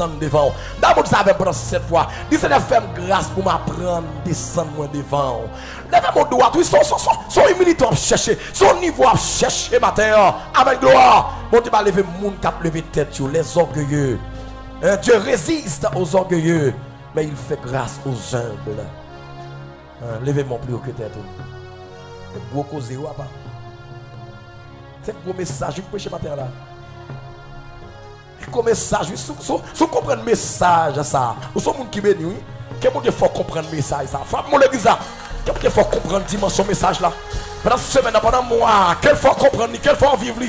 descendre devant. D'abord, ça va prendre cette fois. Dis Seigneur, fais grâce pour m'apprendre, descendre moi devant. Levez mon doigt, oui, son humilité à chercher, son niveau à chercher matin, avec gloire. Bon, tu vas lever le monde qui a levé tête, les orgueilleux. Dieu résiste aux orgueilleux, mais il fait grâce aux humbles. Levez mon plus haut que tête. Gros causé ou pas? C'est un gros message que vous prêchez matin là. Comme message, si vous comprenez le message, ça, vous êtes monde qui bénit, oui. Quel monde faut comprendre le message, ça. Frappe mon l'église là. Quel monde faut comprendre dimension message là. Pendant cette semaine, pendant mois, quel faut comprendre, quel faut vivre,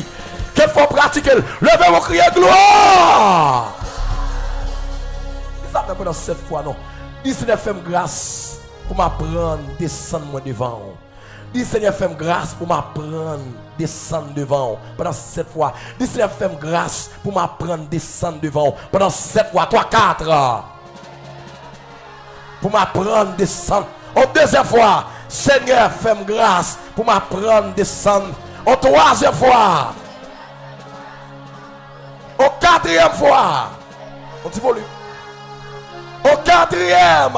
quel faut pratiquer. Levez vos crier gloire. Ça fait pendant cette fois non. Dis Seigneur, fais-moi grâce pour m'apprendre, descendre moi devant. Dis Seigneur, fais-moi grâce pour m'apprendre, descendre devant. Pendant cette fois. Dis Seigneur, fais-moi grâce pour m'apprendre, descendre devant. Pendant cette fois, 3, 4. Pour m'apprendre, descendre. En deuxième fois, Seigneur, fais-moi grâce pour m'apprendre, descendre. En troisième fois. En quatrième fois. On dit volume. Au quatrième.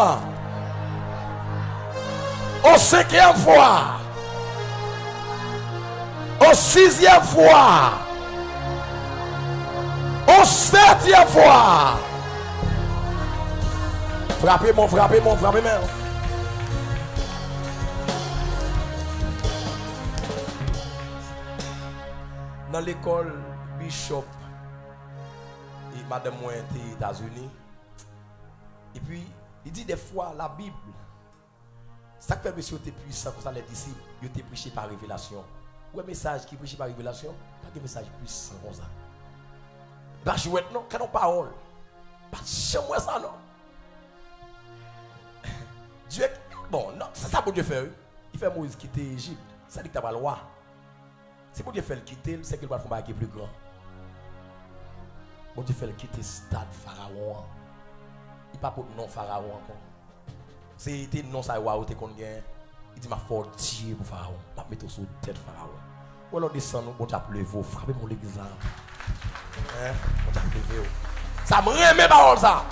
Au cinquième fois. Au sixième fois. Au septième fois. Frappez-moi, frappez-moi, frappez-moi. Dans l'école Bishop, et madame moi était aux États-Unis. Et puis, il dit des fois la Bible, ça fait monsieur était puissant, pour ça les disciples, ils étaient prêchés par révélation. Ou un message qui est prêché par révélation, pas de message puissant comme ça. Pas jouer non, canon parole. Pas chez moi ça non. Dieu, bon, non, c'est ça pour Dieu faire. Il fait Moïse quitter l'Égypte. Ça dit que tu n'as pas le droit. C'est pour Dieu faire le quitter, c'est qu'il va faire un bail plus grand. Bon Dieu fait le quitter le stade Pharaon. Il pas pour non Pharaon encore. C'est non ça ou te qu'on gagne. Il dit m'a fort Dieu pour Pharaon. M'a mettre sur tête Pharaon. Ou alors descend nous bon Dieu lever, frapper mon l'église là. Hein? Bon Dieu lever. Ça me remet parole ça.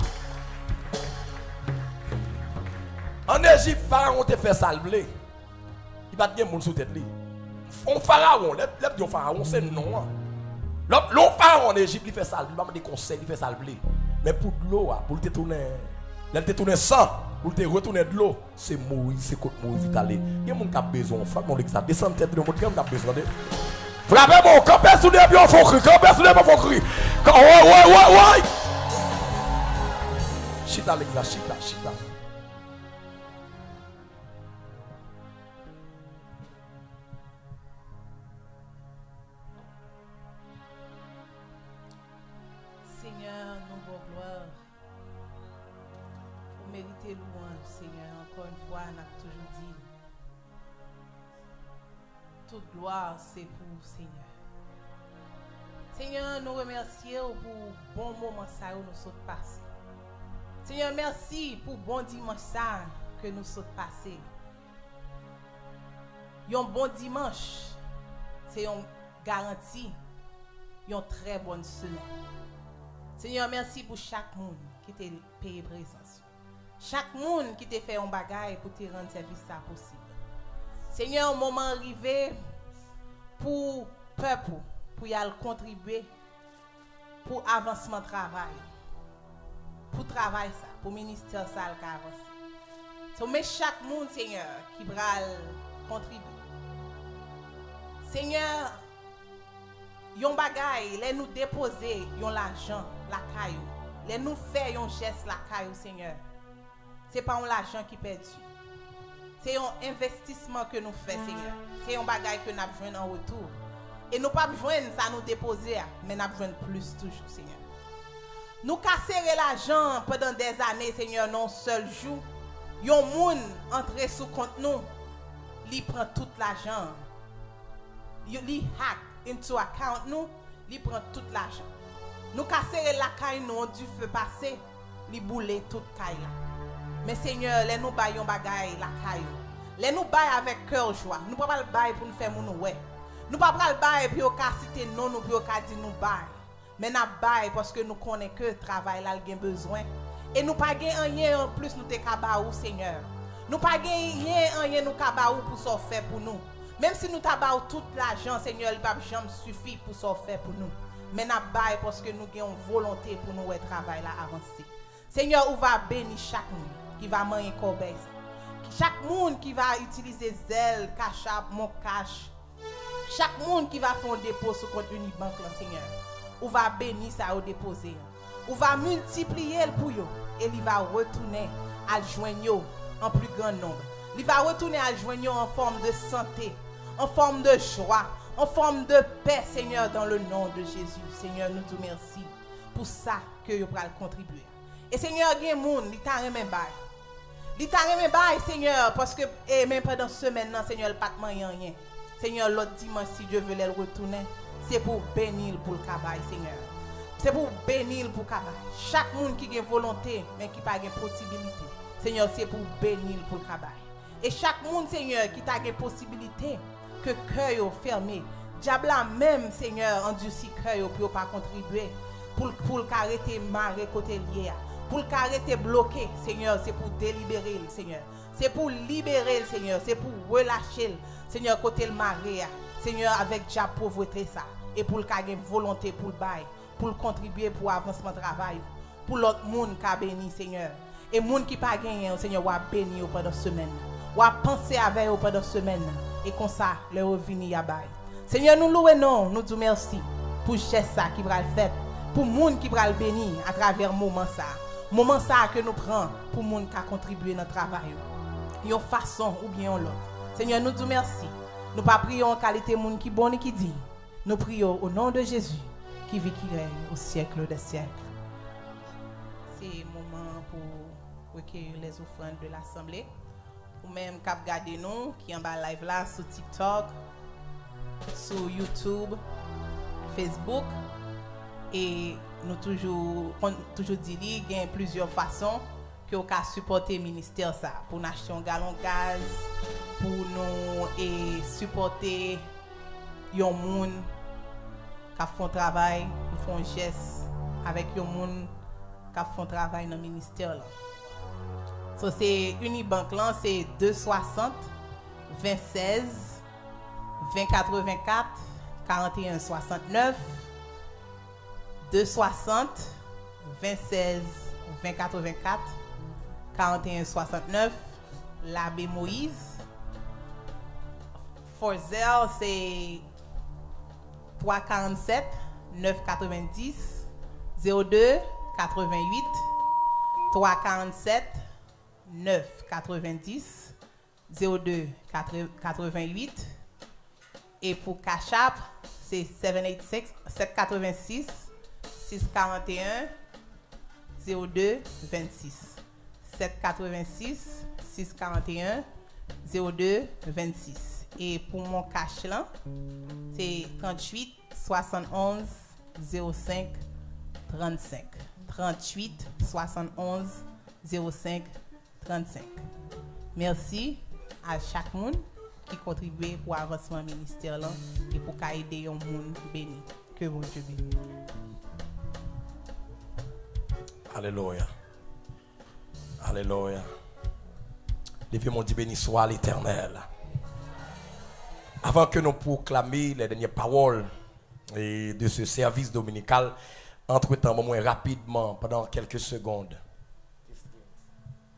En Égypte, Pharaon te fait salver. Il va te gagner mon sous tête lui. On Pharaon, les Pharaon c'est non. L'on Pharaon en Égypte, il fait salver, il va me des conseils, il fait salver. Mais pour de l'eau, pour te tourner, te tourner sang, pour te retourner de l'eau, c'est Moïse, c'est contre Moïse Italie. Il y a mon qui a besoin, frappe mon examen, descend tête de mon qui a besoin de. Frappez mon, quand personne n'est bien faut crier, quand personne n'est pas faut crier. Ouais. Chita l'examen, chita. Seigneur, nous vous gloire. Vous méritez louange, Seigneur. Encore une fois, on a toujours dit. Toute gloire, c'est pour vous, Seigneur. Seigneur, nous remercions pour bon moment ça où nous sommes passés. Seigneur, merci pour bon dimanche ça que nous sommes passés. Un bon dimanche, c'est une garantie, une très bonne semaine. Seigneur, merci pour chaque monde qui t'a payé présence. Chaque monde qui t'a fait un bagage pour te rendre service ça possible. Seigneur, au moment arrivé pour peuple, pour y aller contribuer pour avancement travail. Pour travail ça, pour ministère ça qui avance. So, mais chaque monde, Seigneur, qui va contribuer. Seigneur, yon bagay, les nous déposer yon l'argent, la caillou. Les nous faire yon geste la caillou, Seigneur. C'est pas un l'argent qui perdu. C'est un investissement que nous faisons, Seigneur. C'est un bagay que nous avons besoin en retour. Et nous pas besoin ça nous déposer, mais nous avons besoin plus toujours, Seigneur. Nous casser l'argent pendant des années, Seigneur, non seul jour. Yon moun entre sous compte nous, li prend tout l'argent. Li hack into account nous, li prend tout l'argent. Nous casser la caille nous du feu passer, li boule toute caille là. Mais Seigneur, les nous baillons bagay la caille. Les nous bail avec cœur joie. Nous pas le bail pour nous faire mon ouais. Nous pas le bail pour citer non nous pour dire nous bail. Mais n'a bail parce que nous connaissons que le travail là a besoin. Et nous pas gagner rien en plus nous te kabaou Seigneur. Nous pas gagner rien nous kabaou pour ça faire pour nous. Même si nous tabaou tout l'argent Seigneur, il va jamais suffire pour ça faire pour nous. Mais n'a bail parce que nous avons volonté pour nous travail là avancer. Seigneur, on va bénir chaque monde qui va manger corbeille. Chaque monde qui va utiliser zèle, cachap, mon cash. Chaque monde qui va faire un dépôt sur compte Unibank là Seigneur. On va bénir ça au déposer. On va multiplier le pour eux et il va retourner à joindre en plus grand nombre. Il va retourner à joindre en forme de santé, en forme de joie, en forme de paix, Seigneur, dans le nom de Jésus. Seigneur, nous te remercions pour ça que vous allez contribuer. Et Seigneur, il y a des gens qui t'ont remis bail. Il t'a remis bail, Seigneur, parce que même pendant ce semaine, Seigneur, il n'y a pas de rien. Seigneur, l'autre dimanche, si Dieu veut le retourner, c'est pour bénir pour le cabaye, Seigneur. C'est pour bénir pour le cabaye. Chaque monde qui a une volonté, mais qui n'a pas de possibilité, Seigneur, c'est pour bénir pour le cabaye. Et chaque monde, Seigneur, qui a une possibilité, que le cœur est fermé, diable même, Seigneur, endurci le cœur pour ne pas contribuer, pour arrêter marrer côté lié. Pour arrêter bloqué, Seigneur, c'est pour délibérer, Seigneur. C'est pour libérer, Seigneur. C'est pour relâcher, Seigneur, côté le marée. Seigneur, avec la pauvreté, ça. Et pour le cas de volonté, pour le bail, pour le contribuer pour l'avancement du travail. Pour l'autre monde qui a béni, Seigneur. Et les gens qui n'ont pas gagné, Seigneur, va bénir pendant la semaine. Va penser avec eux pendant la semaine. Et comme ça, le revenu à bail. Seigneur, nous louons, non, nous disons merci pour le geste qui va le faire. Pour les gens qui va le bénir à travers le moment ça. Moment ça que nous prenons pour les gens qui ont contribué à notre travail. Une façon ou bien l'autre. Seigneur, nous disons merci. Nous ne prions en qualité de monde qui bon et qui dit. Nous prions au nom de Jésus qui vit, qui règne au siècle des siècles. C'est le moment pour recueillir les offrandes de l'Assemblée. Ou même qui regardez nous, qui en bas live là sur TikTok, sur YouTube, Facebook. Et nous toujours dit qu'il y a plusieurs façons que vous pouvez supporter le ministère ça. Pour nous acheter un gallon de gaz, pour nous supporter les gens qui font travail, qui font un geste avec les gens qui font travail dans le ministère. So, c'est Unibank là, c'est 260 26 2084 41 69 260 26 2084 41 69 l'abbé Moïse. Forzel c'est 347 990 02 88 347 990 02 88 et pour Cash App c'est 786 641 02 26 786 641 02 26 et pour mon cash là c'est 38 71 05 35 38 71 05 35. Merci à chaque monde qui contribue pour l'avancement ministère là et pour aider les gens bénis. Que bon Dieu bénisse. Alléluia. Alléluia. Levez mon Dieu béni soit l'Éternel. Avant que nous proclamions les dernières paroles de ce service dominical, entre-temps, rapidement, pendant quelques secondes.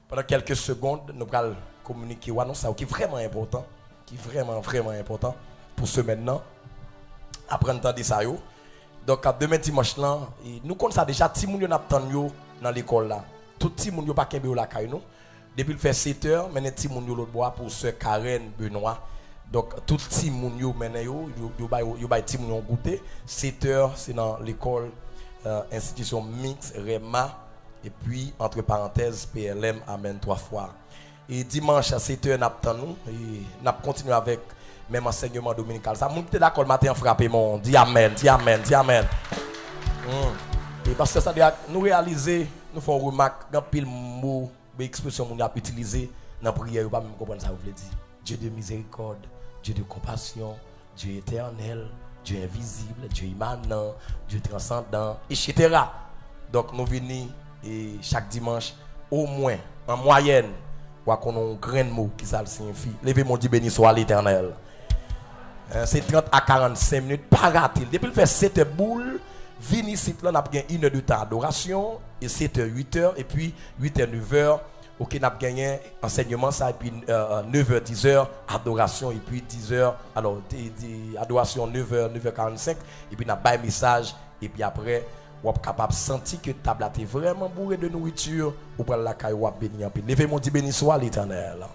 Pendant quelques secondes, nous allons communiquer ou annoncer qui est vraiment important, qui est vraiment important pour ce maintenant. Après un temps de ça, donc demain dimanche là, nous connaissons ça déjà, tout le monde attend dans l'école là. Tout le monde n'a pas qu'un la caille nous. Depuis le fait 7 heures, maintenant tout le monde l'autre bois pour ce Karen Benoît. Donc tout le monde maintenant yo ba tout le monde goûter. 7 heures c'est dans l'école institution mixte Rema et puis entre parenthèses PLM amen 3 fois. Et dimanche à 7 heures n'attend nous et n'a continuer avec même enseignement dominical. Ça monte d'accord matin frapper mon dis amen, dis amen, dis amen. Et parce que ça nous réaliser, nous faisons remarque dans pile mot, expression qu'on a utilisé dans la prière, pas même comprendre ça vous voulez dire. Dieu de miséricorde, Dieu de compassion, Dieu éternel, Dieu invisible, Dieu immanent, Dieu transcendant, etc. Donc nous venons et chaque dimanche, au moins, en moyenne, qu'on a un grain de mot qui ça signifie. Levez-moi, dit béni soit l'Éternel. C'est 30 à 45 minutes, pas rater. Depuis le fait 7 boules, vini ici, là, on a gagné 1 heure de temps d'adoration, et 7 h, 8 h, et puis 8 h, 9 h, ok, on a gagné enseignement, ça, et puis 9 h, 10 h, adoration, et puis 10 h, alors, adoration 9 h, 9 h 45, et puis on a un message, et puis après, on est capable de sentir que la table est vraiment bourrée de nourriture, ou pour la caille, ou béni en paix. Levez-moi, dit béni soit l'Éternel.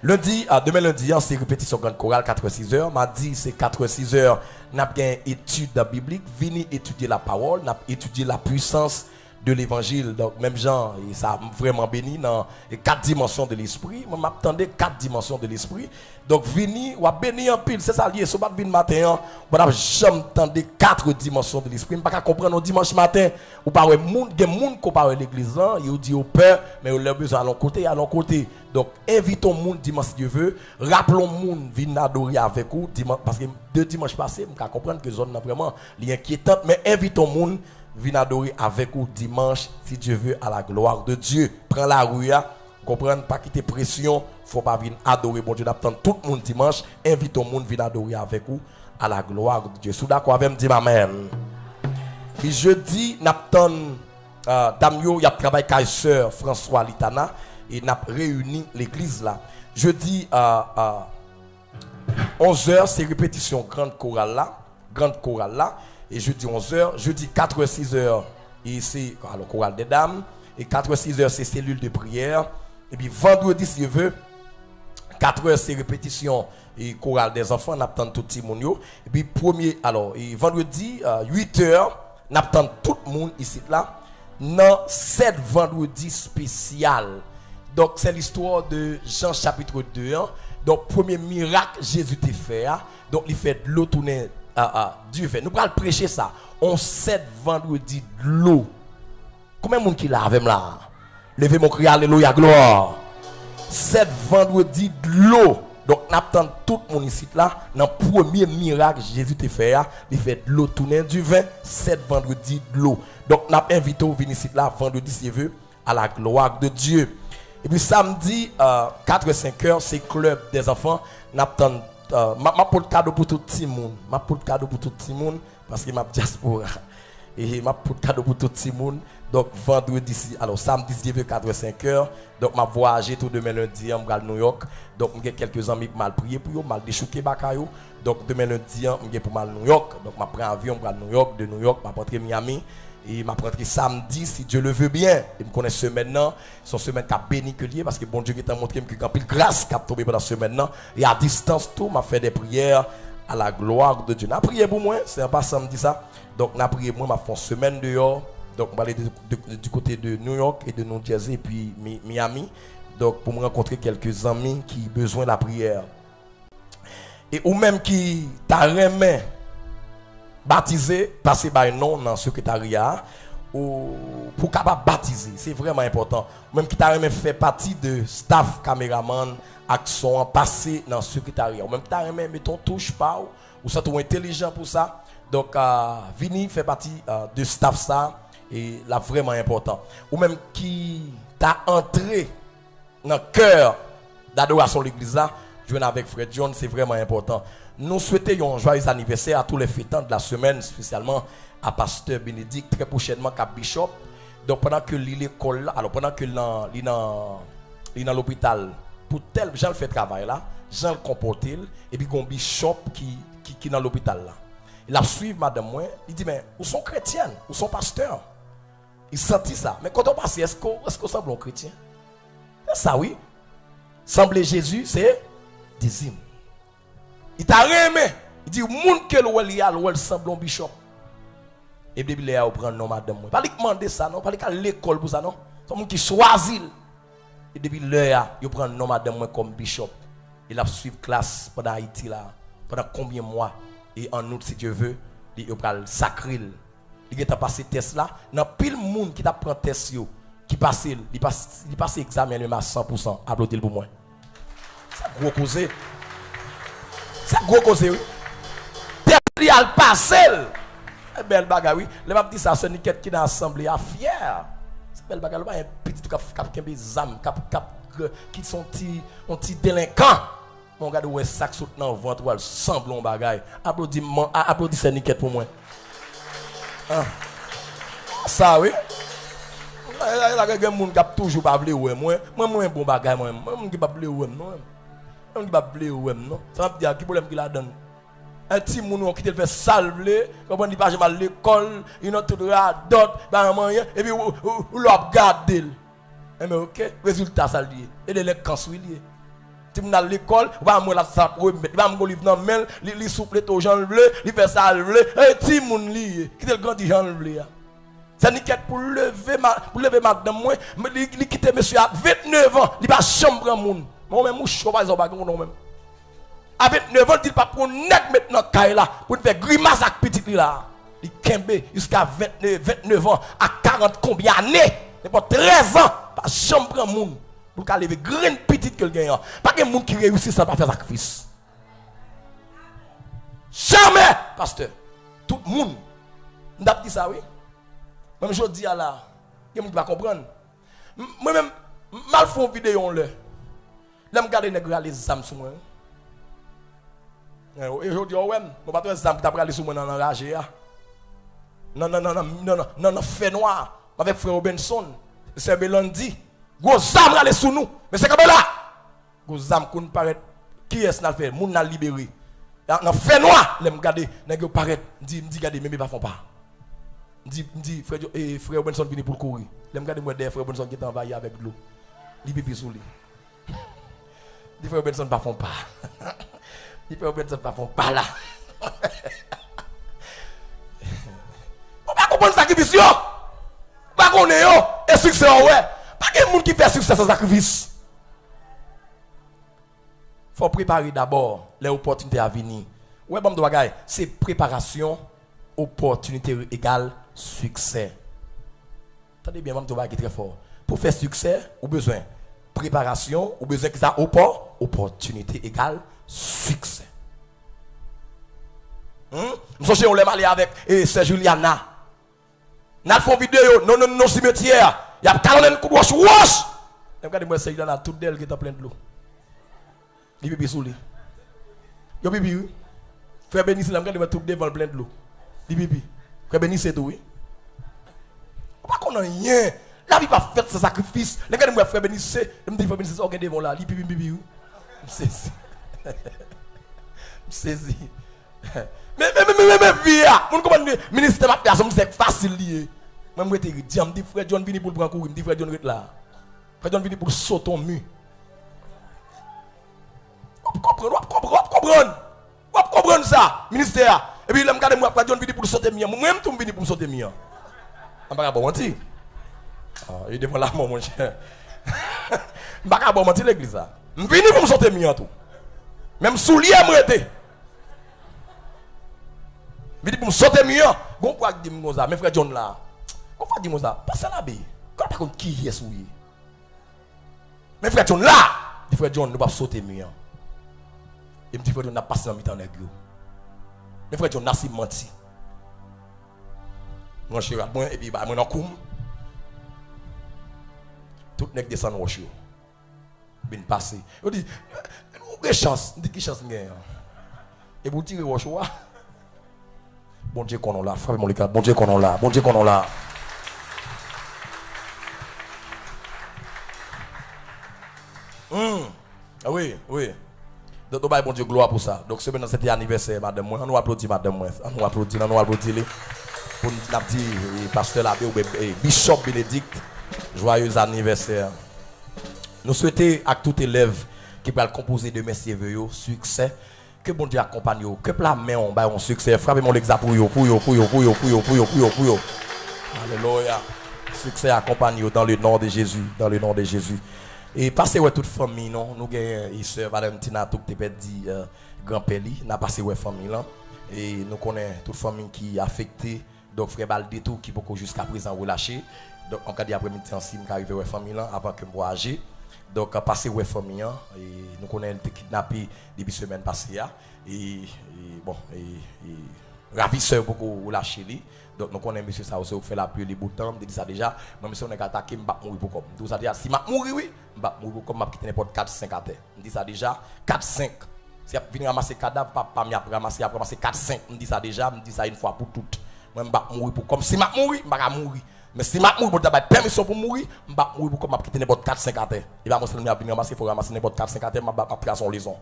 Lundi, demain lundi, c'est répétition grande chorale 4-6 heures. Mardi, c'est 4-6 heures. Nous avons une étude biblique. Venez étudier la parole. Nous avons étudié la puissance de l'évangile. Donc, même Jean, ça a vraiment béni dans les 4 dimensions de l'esprit. Je m'attendais 4 dimensions de l'esprit. Donc, venez, ou béni en pile. C'est ça lié. Si vous venez le matin, vous n'avez jamais entendu 4 dimensions de l'esprit. Je ne peux pas comprendre au dimanche matin. Vous parlez de monde qui parle de l'église. Vous dites au peur, mais vous avez besoin à l'autre côté. Donc, invitons le monde dimanche si Dieu veut. Rappelons le monde venir adorer avec vous. Parce que 2 dimanches passés, je comprends que zone est vraiment inquiétante. Mais invitons le monde venir adorer avec vous dimanche si Dieu veut à la gloire de Dieu. Prends la rue, comprendre, pas quitter pression. Faut pas venir adorer bon Dieu. N'attend tout le monde dimanche. Invitons le monde venir adorer avec vous à la gloire de Dieu. Si vous d'accord avec moi, dis amen. Et jeudi, n'attend Damio, il y a travaillé avec sœur François Litana. Et n'a réuni l'église là. Jeudi à 11h, c'est répétition grande chorale là. Et jeudi 11h, jeudi 4h-6h, et c'est alors chorale des dames. Et 4h-6h, c'est cellule de prière. Et puis vendredi, si je veux, 4h, c'est répétition et chorale des enfants. On attend tout le monde. Et puis et vendredi, 8h, on attend tout le monde ici là. Dans 7 vendredi spécial. Donc, c'est l'histoire de Jean chapitre 2. Hein. Donc, premier miracle, Jésus t'a fait. Hein. Donc, il fait de l'eau tourner du vin. Nous allons prêcher ça. On 7 vendredi de l'eau. Combien de monde qui l'a avec là? Levez mon cri, alléluia, gloire. 7 vendredi de l'eau. Donc, nous attendons tout le monde ici là. Dans le premier miracle, Jésus t'a fait. Hein. Il fait de l'eau tourner du vin. 7 vendredi de l'eau. Donc, nous invitons à venir ici là, vendredi, si vous à la gloire de Dieu. Et puis samedi, 4-5 heures, c'est club des enfants. N'attend ma pour le cadeau pour tout le monde. Ma pour le cadeau pour tout le monde parce que ma diaspora. Et ma pour le cadeau pour tout le monde. Donc vendredi, alors samedi, 4-5 heures. Donc ma voyager tout demain lundi, je vais à New York. Donc j'ai quelques amis qui m'ont prié pour eux, m'ont déchouqué bakayo. Donc demain lundi, je vais pour mal New York. Donc je prends avion pour New York, de New York, je rentrer Miami. Et m'a rentré samedi si Dieu le veut bien. Et me connaît semaine là, son semaine qui a béni que lié parce que bon Dieu qui t'a montré que quand pile grâce qui a tombé pendant semaine là et à distance tout m'a fait des prières à la gloire de Dieu. N'a prié pour moi, c'est pas samedi ça. Donc n'a prié moi m'a fait une semaine dehors. Donc on va aller du côté de New York et de New Jersey et puis Miami. Donc pour me rencontrer quelques amis qui ont besoin de la prière. Et ou même qui t'a remis baptiser, passer par un nom dans le secrétariat ou pour capable baptiser, c'est vraiment important. Même qui t'a même fait partie de staff caméraman, action passer dans le secrétariat. Ou même qui t'a même mettons touche pas ou ça trop intelligent pour ça. Donc Vini fait partie de staff ça et là vraiment important. Ou même qui t'a entré dans le cœur d'adoration de l'église là, jouer avec Fred John, c'est vraiment important. Nous souhaitons un joyeux anniversaire à tous les fêtants de la semaine, spécialement à Pasteur Bénédicte, très prochainement à Bishop. Donc pendant que l'école là, alors pendant que il est dans l'hôpital, pour tel Jean fait travail là, Jean le comporte et puis un Bishop qui est dans l'hôpital là. Il a suivi madame moi, il dit mais où sont chrétiens, où sont pasteurs? Il sentit ça. Mais quand on passe, est-ce qu'on semble un chrétien? Ça oui. Sembler Jésus, c'est dizime. Il t'a aimé. Il dit, moun que l'ouel semble un bishop. Et puis, il a pris un nom madame. Pas lui demander ça, non. Pas lui à l'école pour ça, non. C'est un monde qui choisit. Et depuis là, il prend un nom madame comme bishop. Il a suivi classe pendant Haïti là. Pendant combien de mois? Et en août, si Dieu veut, il va le sacrer. Il a passé test là. Dans pile monde qui t'a pris test qui passe, il passe examen à 100%. Applaudissez pour moi. C'est gros causé. C'est gros cause, oui. Il a le passé. Belle bagarre, oui. Le m'a dit ça, c'est Niket qui dans l'assemblée à fier. C'est belle bagarre, un petit qui a des âmes, qui sont petits délinquants. Mon gars, ouais, sac saute dans le ventre, ou semblons bagaille. Applaudissez Niket pour moi. Ah. Ça, oui. Il y a des gens qui toujours pas voulu ouais moi un bon bagage moi qui pas voulu ouais non on qui pas voulu ouais non ça veut dire qui problème qui la donne un petit moun qui te fait salver comprendre pas jamais à l'école il a tout droit d'autres ba moyen et puis ou l'a garder mais OK résultat ça lié et les cancer lié tu m'as à l'école va moi la ça remettre va me livre dans main li souffler au Jean bleu il fait salver un petit moun lié qui te grandi Jean bleu. Ça n'est pour lever madame moi, il quitte monsieur à 29 ans, il pas chambre moun. Moi même mouche pas ils ont pas non même. À 29 ans, il pas pour net maintenant caille là pour faire grimace avec petit là. Il kembe jusqu'à 29 ans à 40 combien années, pas 13 ans, pas chambre moun pour qu'à lever graine petite que le gagne. Pas que moun qui réussit ça pas faire sacrifice. Jamais pasteur. Tout le monde n'a dit ça oui. Même je dis à la, il ne va pas comprendre. Moi-même, mal font une vidéo là. Là, je regarde les âmes sur moi. Et je dis, ouais, je ne vais pas les âmes qui t'apprennent sur moi dans l'enragé. Non, fait noir. Avec frère Robinson, c'est Mélandi. Gros âmes aller sur nous. Mais c'est comme là. Gros âmes qui nous paraît. Qui est-ce qu'on a fait? Moun n'a libéré. Dans fait noir, je regarde, je paraît, dit, regardez, mais pas font pas. Dit frère Benson vient pour courir. Je regarde moi frère Benson qui est envahi avec l'eau. Il pipi sous lui. Dit frère Benson pas font pas. Dit frère Benson pas font pas là. On va comprendre sacrifice yo. Pas qu'on est yo et succès ouais. Pas que monde qui fait succès sans sacrifice. Faut préparer d'abord les opportunités à venir. Ouais bon bagay, c'est préparation, opportunité égale succès. Attendez bien, je vais très fort. Pour faire succès, ou besoin préparation, ou besoin que ça opportunité égale succès. Nous sommes allés avec Sœur Juliana. Nous avons fait une vidéo, non, cimetière. Il y a un coup de wash. Regardez-moi, Sœur Juliana, tout d'elle qui est plein de l'eau. Il pipi sous lui. Il pipi. Frère Bénice, regardez-moi tout devant plein de l'eau. Il pipi. Frère Bénice, c'est tout, oui. Pas qu'on a rien. La vie pas fait ce sacrifice. Regardez-moi, frère Bénice, je me dis, frère Bénice, c'est regardez devant là. Il pipi, pipi. Je saisis. Je saisis. Mais vie, mon commande ministère m'a fait c'est facile lié. Moi me dis me dit frère John vini pour prendre courir, me dit frère John là. Frère John vini pour sauter au mur. Comprendre ça, ministère. Et puis là me regarde moi frère John vini pour sauter mur. Moi même tout vini pour sauter mur. On pas bon mentir. Ah, il devant là mon cher. On pas bon mentir l'église ça. Me vini pour me sauter mur tout. Même soulier me était. Je dis pour me sauter mieux. Gon quoi dire moi ça, mes frères John là. Gon quoi dire moi ça, pas ça là bé. Quand pas contre qui est souillé. Mes frères John là, mes frères John ne pas sauter mieux. Et mes frères John n'a passé dans mi-temps nèg yo. Mes frères John n'a si menti. Mon cher moi et puis bah moi dans koum. Tout nèg descend roche yo. Bien passé. On dit quelle chance, dit qui chance gagne. Et vous tirez roche wa. Bon Dieu qu'on là, frappez mon les gars, bon Dieu qu'on là, bon Dieu qu'on là. Ah oui. Donc bon Dieu gloire pour ça. Donc c'est maintenant c'était anniversaire madame moi. On nous applaudit madame moi. On nous applaudit les. Pour nous dire pasteur l'abbé ou bishop Bénédicte, joyeux anniversaire. Nous souhaitons à tout élève qui peut composer de mes vœux succès. Que bon Dieu accompagne vous, que la main on un succès. Frappez-moi l'exemple pour yo. Alléluia. Succès accompagne vous dans le nom de Jésus, Et passez ouais toute famille non, nous gagne sœur Valentina tout te dit grand Peli, n'a passé ouais famille là et nous connaissons toute famille qui est affectée donc frère Baldé tout qui beaucoup jusqu'à présent relâché. Donc en cas d'après-midi en sim qui arrive ouais famille là avant que moi âgé. Donc, passé ouais famille, et nous connaissons été kidnappé depuis semaine passée. Et bon, ravisseur pour la Chili. Donc nous connaissons monsieur ça aussi fait la pluie les boutons, dit ça déjà. Moi monsieur on est attaqué, me pas mourir pour comme. Tout ça déjà si m'a mourir oui, me pas mourir pour comme m'a quitter n'importe 4 5 à terre. Me dit ça déjà 4 5. Si a venir ramasser cadavre pas m'a ramasser 4 5, me dit ça déjà, me dit ça une fois pour toutes. Moi me pas mourir pour comme si m'a mourir, me pas mourir. Mais si m'a mourir pour d'avoir permission pour mourir, me pas mourir pour comme m'a quitter n'importe 4 5 à terre. Il va moi venir ramasser, faut ramasser n'importe 4 5 à terre, m'a prendre son leçon.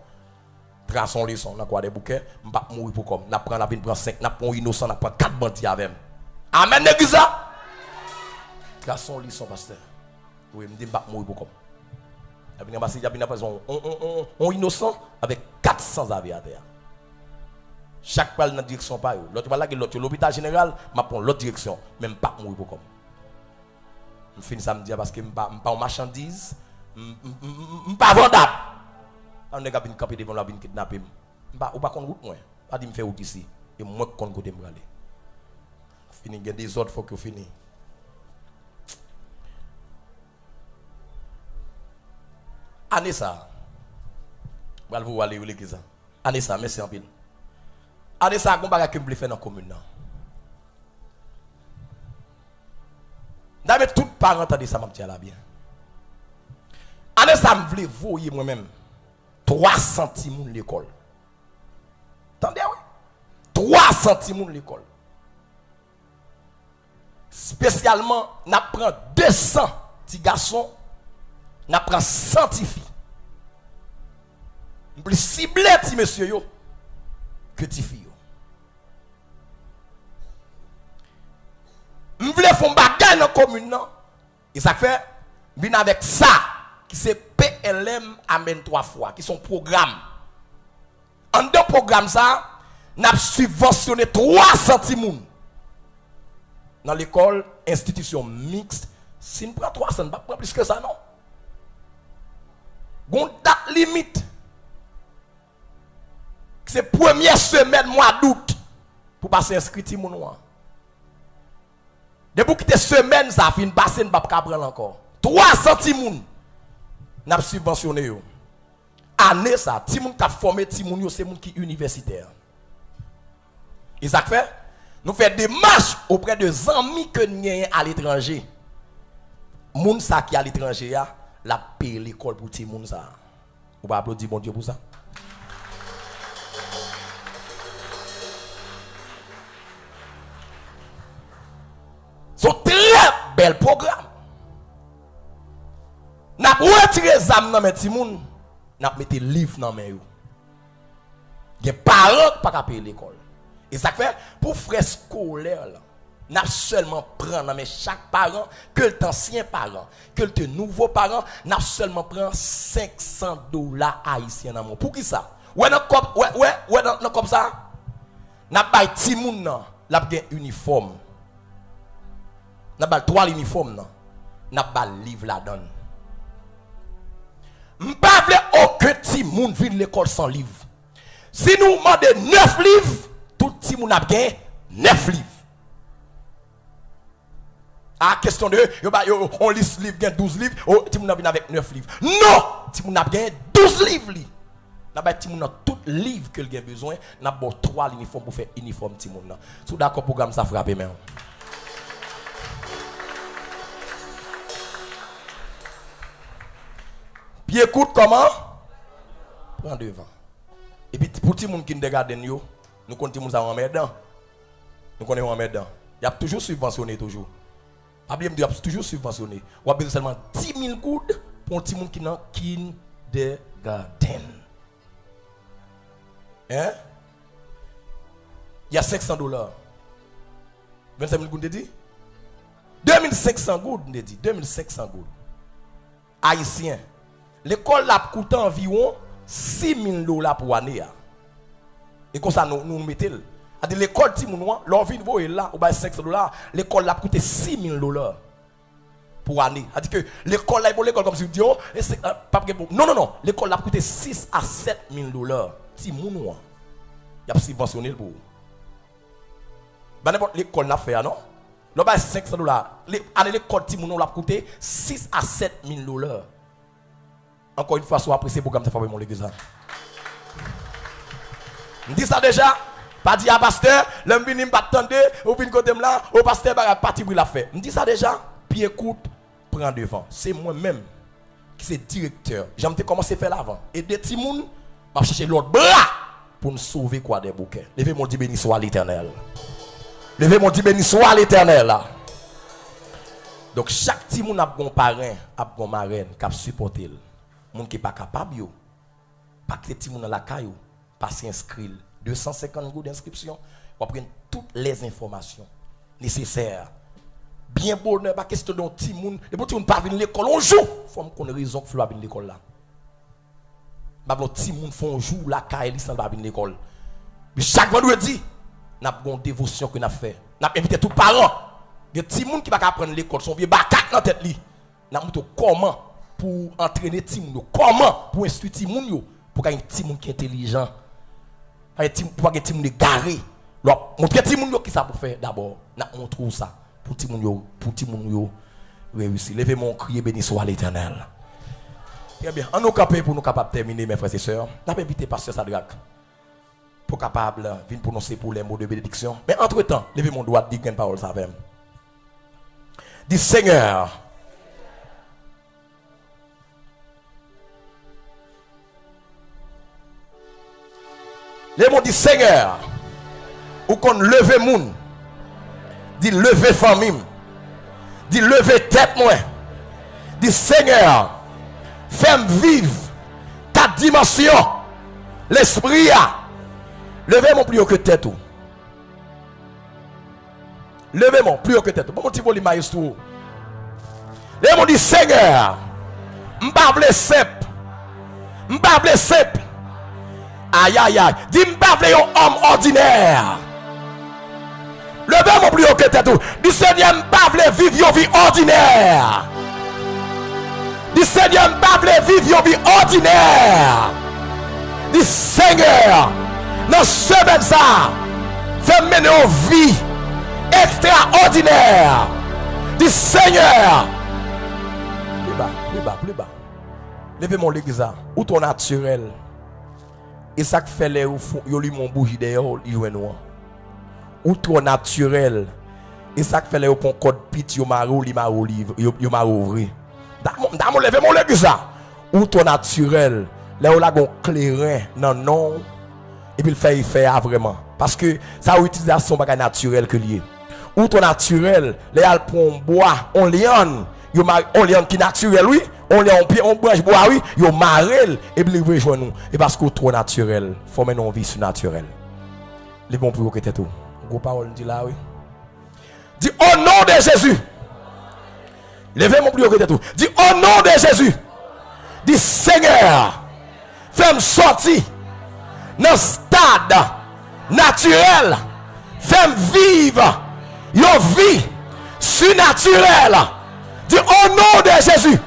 Prends son leçon, n'a quoi des bouquets, me pas mourir pour comme. N'a prend la vie prend 5, n'a prend innocent, n'a prend 4 bandits avec. Amen, l'église. Garçon, leçon, pasteur. Oui, je me dis, je ne vais pas mourir pour comme. Il y a un innocent avec 400 avions à terre. Chaque balle dans la direction par eux. L'autre balle, l'hôpital général, je prends l'autre direction. Mais je ne vais pas mourir pour comme. Je finis samedi parce que je ne suis pas en marchandise. Je ne suis pas vendable. On est venu camper devant la vie kidnapper. Je ne suis pas contre route. Je ne vais pas dire que je fais route ici. Et moi, je suis côté aller. Fini, il y a des autres, il faut que vous finissez. Année ça. Vous allez où l'église. Année ça, merci en pile. Année ça, on va faire faire dans la commune. D'abord, tout parent entendez ça, m'a là bien. Année ça, je voulais voyer moi-même 3 centimes l'école. Attendez, oui? 3 centimes l'école. Spécialement, on prend 200 petits garçons, on prend 100 filles. On plus ciblé petits messieurs yo que petits filles. On voulait faire un bagage dans la commune. Et ça fait, venir avec ça, qui c'est PLM amène 3 fois, qui sont programmes. En deux programmes, ça, on a subventionné 300 petits dans l'école, institution mixte, si on prend 300, on ne va pas prendre plus que ça, non. Il y a une date limite. C'est la première semaine, mois d'août, pour passer inscrit. Depuis que cette semaine, ça fait une passer, on ne va pas prendre encore. 300 timoun, on a subventionné. Année ça, timoun qui a formé timoun, c'est moun qui universitaire. Et ça fait? Nous faisons des marches auprès de amis que nous avons à l'étranger. Moun sa qui à l'étranger, la paye l'école pour ti moun sa. Vous pouvez applaudir bon Dieu pour ça. C'est un très bel programme. N'a retiré les âmes dans mes ti moun, n'a mis des livres dans mes yo. Les parents qui pas payer l'école. Et ça fait, pour frais scolaires, n'a seulement prendre, mais chaque parent, que l'ancien parent, que le nouveau parent, n'a seulement prend $500 haïtiens dans mon. Pour qui ça? Ouais, comme ça, n'a pas ti moun nan, n'a pas uniforme. N'a pas 3 uniformes nan, n'a pas livre la donne. M'pa vle aucun ti moun vin l'école sans livre. Si nous demandons 9 livres, tout le monde a bien 9 livres. À question de, on lit livre, 12 livres, tout le monde a bien avec 9 livres. Non! Tout le monde a bien 12 livres. Tout le monde a tout livre que il a besoin. N'a pas 3 uniformes pour faire uniforme tout le monde. Sous d'accord programme ça frappe même. Puis écoute comment? Prends devant. Et puis pour tout le monde qui nous regarde, nous continuons à en mettre dedans. Nous connaissons en mettre dedans. Il y a toujours subventionné toujours. Il y a toujours subventionné. On a besoin seulement 10 000 gouttes pour un petit monde qui est dans kindergarten. Hein? Il y a $500. 25 000 gouttes, on dit? 2500 gouttes, on dit. 2500 gouttes. Haïtien. L'école a coûté environ $6,000 pour l'année. Et comme ça, nous mettons. L'école, l'on vient voir là, on va $500. L'école a coûté $6,000 pour l'année. C'est-à-dire que l'école, l'école comme si vous dites, non. L'école a coûté $6 à $7,000. Si moun il a subventionné pour. L'école n'a fait, non? L'on va $500. L'école, on a coûté $6 à $7,000. Encore une fois, soit apprécié pour programme de mon l'église. Je dis ça déjà, Pas dire à pasteur, l'homme vient m'attendre, ou vient côté là, au pasteur parti pour la fait. Me dit ça déjà, puis écoute, prends devant. C'est moi-même qui c'est directeur. J'aime commencer à faire l'avant. Et des petits moun, m'a chercher l'autre bras pour nous sauver quoi des bouquets. Levez mon dit béni soit l'Éternel. Levez mon dit béni soit l'Éternel. Donc chaque petit moun a bon parrain, a bon marraine qui a supporté. Moun qui pas capable yo, pas que petit moun dans la caillou, pas s'inscrire. 250 goûts d'inscription, on prend toutes les informations nécessaires. Bien bonheur, pas question d'un petit moun, les petits moun pas venir l'école on joue. Faut qu'on raison que faut venir l'école là. Ba bon petit moun font jour la caille sans pas venir l'école. Mais chaque vendredi, n'a une dévotion que n'a fait. N'a invité tous les parents. Des petits moun qui va apprendre l'école sont vieux bakat dans tête li. N'a montre comment pour entraîner petit moun, comment pour instruire petit moun yo, pour qu'il y ait un petit moun qui est intelligent. Pour que petit moun garé. Montrer petit moun yo qui ça pour faire d'abord. N'a montre ça pour petit moun yo réussir. Levez mon crier béni soit l'Éternel. Très bien. On nous camper pour nous capables de terminer mes frères et sœurs. N'a pas invité pasteur Sadraque pour capable venir prononcer pour les mots de bénédiction. Mais entre-temps, levez mon doigt dire une parole ça même. Dis Seigneur, les mots dit Seigneur, ou qu'on leve moun, dit lever famille, dit lever tête moi, dit Seigneur, fais-moi vivre ta dimension, l'esprit a, levez mon plus haut que tête ou. Levez-moi plus haut que tête. Bon petit volume maestro. Les gens disent Seigneur, m'bavle simple. M'bavle simple. Aïe aïe aïe. Dis m'bavle un homme ordinaire. Levez-moi plus haut que tête. Dis Seigneur, m'bavle vivre une vie ordinaire. Dis Seigneur, m'bavle vivre une vie ordinaire. Dis Seigneur, dans ce semaine ça, fais mener une vie extraordinaire du Seigneur. Plus bas, plus bas, plus bas. Levez mon l'église, ou ton naturel. Et ça que fait les ou lui mon bougie d'ailleurs, il joue noir. Ou ton naturel. Et ça que fait les ou ton code pit, yo marou, li marou livre, yo marou ouvri. Damo levez mon l'église. Ou ton naturel. Là où la gon clairin, non. Et puis il fait vraiment. Parce que ça a utilisation bagage naturel que lié. Ou ton naturel, les alpons bois, on lion, on lion qui naturel oui, on lion pied, on branche bois oui, yo marel et puis il rejoint nous. Et parce que trop naturel, faut mener une vie surnaturelle. Les bons pour que t'es tout. Gros parole dit là oui. Dis au nom de Jésus. Levez mon plus haut que t'es tout. Dis au nom de Jésus. Dis Seigneur, fais-moi sortir dans le stade naturel. Fais-moi vivre une vie surnaturelle. Dis au nom de Jésus.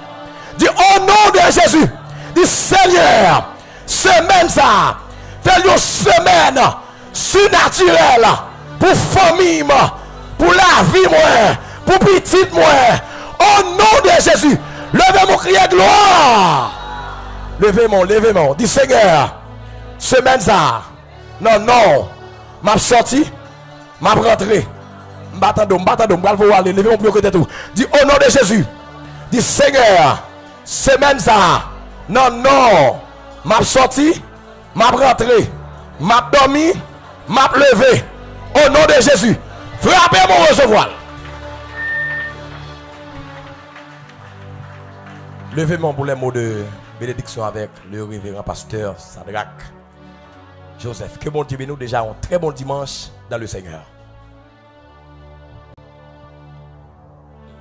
Dis au nom de Jésus. Dis Seigneur, semaine ça, fais une semaine surnaturelle pour famille, pour la vie, moi, pour petite, moi. Au nom de Jésus, levez mon cri de gloire. Levez mon. Dis Seigneur, semaine ça, non, m'a sorti, m'a rentré. M'attendons, va aller, levez mon plus que tout. Dis au nom de Jésus. Dis Seigneur, semaine ça. Non, m'a sorti, m'a rentré, m'a dormi, m'a levé. Au nom de Jésus. Frappez mon recevoir. Levez mon pour les mots de bénédiction avec le révérend pasteur Sadraque Joseph. Que bon Dieu nous déjà un très bon dimanche dans le Seigneur.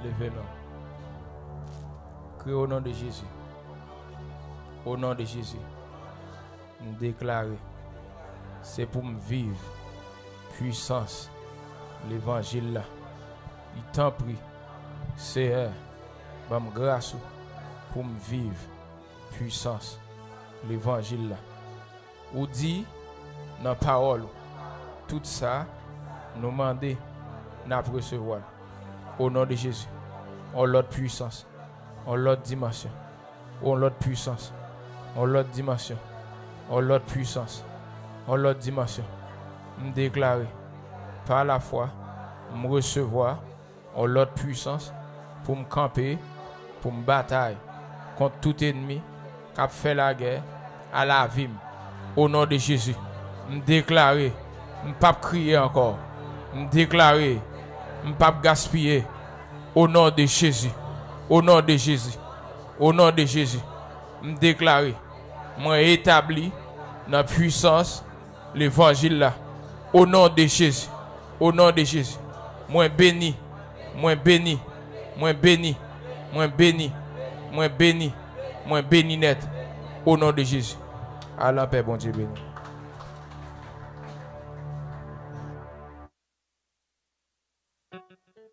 Levez-nous. Que au nom de Jésus. Au nom de Jésus. Nous déclarer. C'est pour me vivre. Puissance. L'évangile là. Il t'en prie. Seigneur. Bam grâce pour me vivre. Puissance. L'évangile là. Ou dit dans la parole. Tout ça. Nous demander. N'a recevoir. Au nom de Jésus, on l'autre puissance, on l'autre dimension, on l'autre puissance, on l'autre dimension, on l'autre puissance, on l'autre dimension, me déclarer par la foi, me recevoir en l'autre puissance pour me camper, pour me batailler contre tout ennemi qui a fait la guerre à la vie. Au nom de Jésus, me déclarer, me pas crier encore, me déclarer, me pas gaspiller. Au nom de Jésus, au nom de Jésus, au nom de Jésus, me déclarer, moi établi dans la puissance l'évangile là. Au nom de Jésus, au nom de Jésus, moi béni, moi béni, moi béni, moi béni, moi béni, moi béni net. Au nom de Jésus. À la paix, bon Dieu béni.